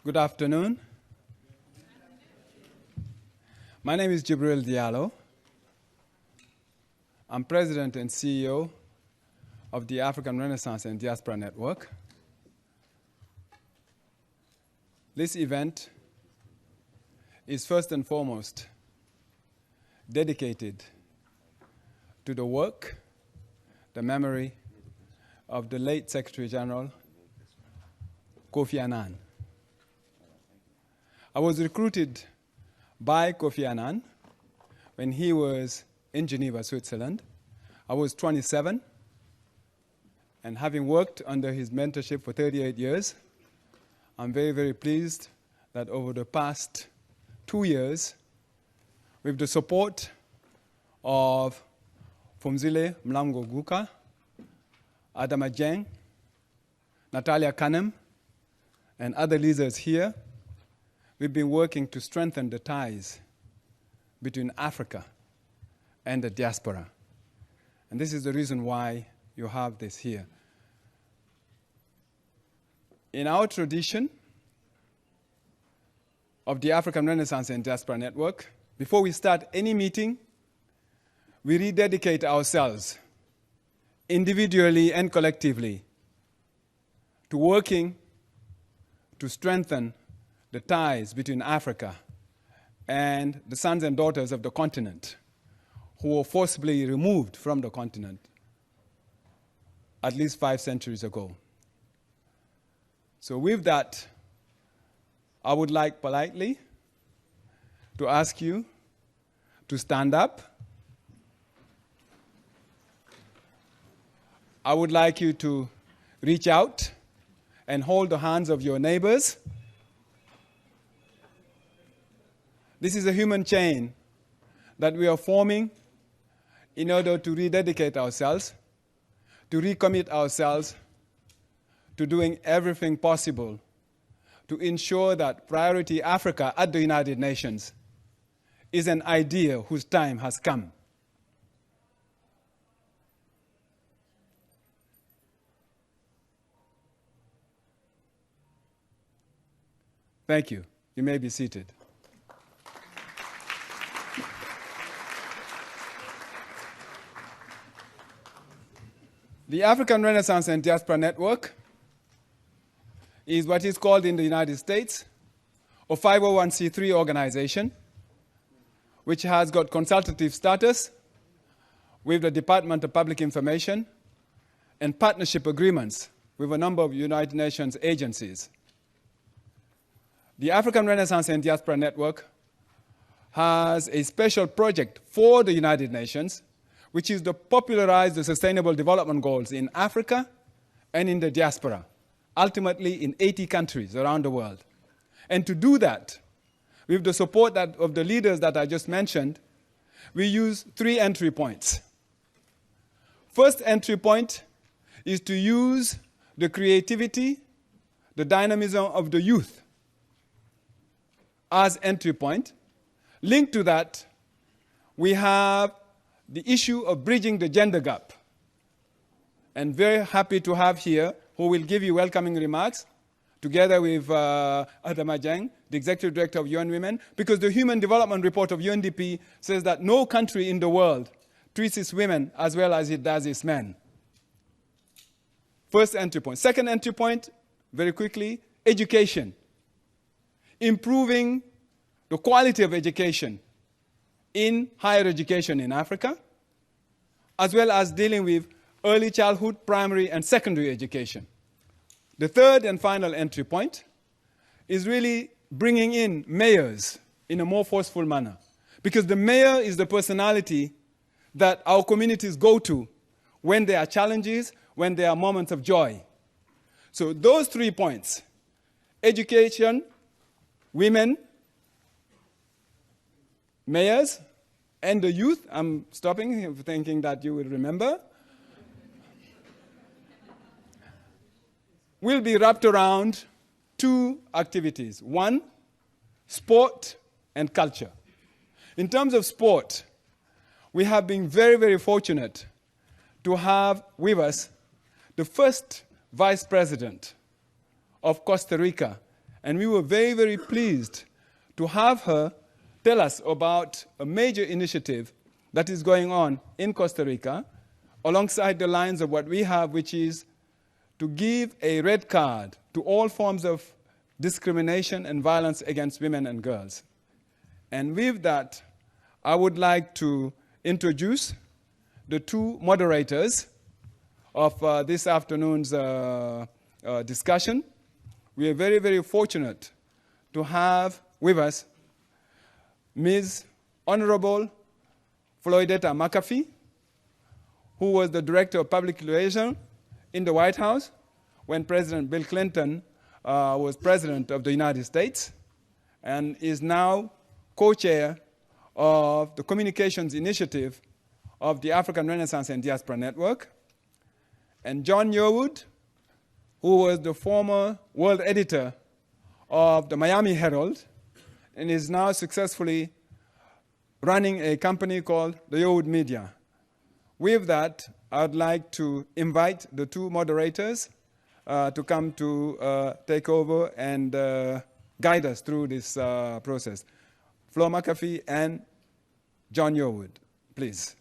Good afternoon. My name is Jibril Diallo. I'm President and CEO of the African Renaissance and Diaspora Network. This event is first and foremost dedicated to the work, the memory of the late Secretary General Kofi Annan. I was recruited by Kofi Annan when he was in Geneva, Switzerland. I was 27, and having worked under his mentorship for 38 years, I'm very, very pleased that over the past 2 years, with the support of Phumzile Mlambo Guka, Adama Dieng, Natalia Kanem, and other leaders here, we've been working to strengthen the ties between Africa and the diaspora. And this is the reason why you have this here. In our tradition of the African Renaissance and Diaspora Network, before we start any meeting, we rededicate ourselves individually and collectively to working to strengthen the ties between Africa and the sons and daughters of the continent who were forcibly removed from the continent at least 5 centuries ago. So with that, I would like politely to ask you to stand up. I would like you to reach out and hold the hands of your neighbors. This is a human chain that we are forming in order to rededicate ourselves, to recommit ourselves to doing everything possible to ensure that Priority Africa at the United Nations is an idea whose time has come. Thank you. You may be seated. The African Renaissance and Diaspora Network is what is called in the United States a 501c3 organization, which has got consultative status with the Department of Public Information and partnership agreements with a number of United Nations agencies. The African Renaissance and Diaspora Network has a special project for the United Nations, which is to popularize the Sustainable Development Goals in Africa and in the diaspora, ultimately in 80 countries around the world. And to do that, with the support of the leaders that I just mentioned, we use 3 entry points. First entry point is to use the creativity, the dynamism of the youth as entry point. Linked to that, we have the issue of bridging the gender gap. And very happy to have here, who will give you welcoming remarks, together with Adama Dieng, the Executive Director of UN Women, because the Human Development Report of UNDP says that no country in the world treats its women as well as it does its men. First entry point. Second entry point, very quickly, education. Improving the quality of education in higher education in Africa, as well as dealing with early childhood, primary, and secondary education. The third and final entry point is really bringing in mayors in a more forceful manner, because the mayor is the personality that our communities go to when there are challenges, when there are moments of joy. So those 3 points, education, women, mayors, and the youth, I'm stopping, thinking that you will remember, will be wrapped around 2 activities. 1, sport and culture. In terms of sport, we have been very, very fortunate to have with us the first vice president of Costa Rica And we were very, very pleased to have her tell us about a major initiative that is going on in Costa Rica alongside the lines of what we have, which is to give a red card to all forms of discrimination and violence against women and girls. And with that, I would like to introduce the two moderators of this afternoon's discussion. We are very, very fortunate to have with us Ms. Honorable Floydetta McAfee, who was the Director of Public Relations in the White House when President Bill Clinton was President of the United States, and is now co-chair of the Communications Initiative of the African Renaissance and Diaspora Network, and John Yearwood, who was the former world editor of the Miami Herald and is now successfully running a company called the Yearwood Media. With that, I'd like to invite the two moderators to come to take over and guide us through this process. Flo McAfee and John Yearwood, please.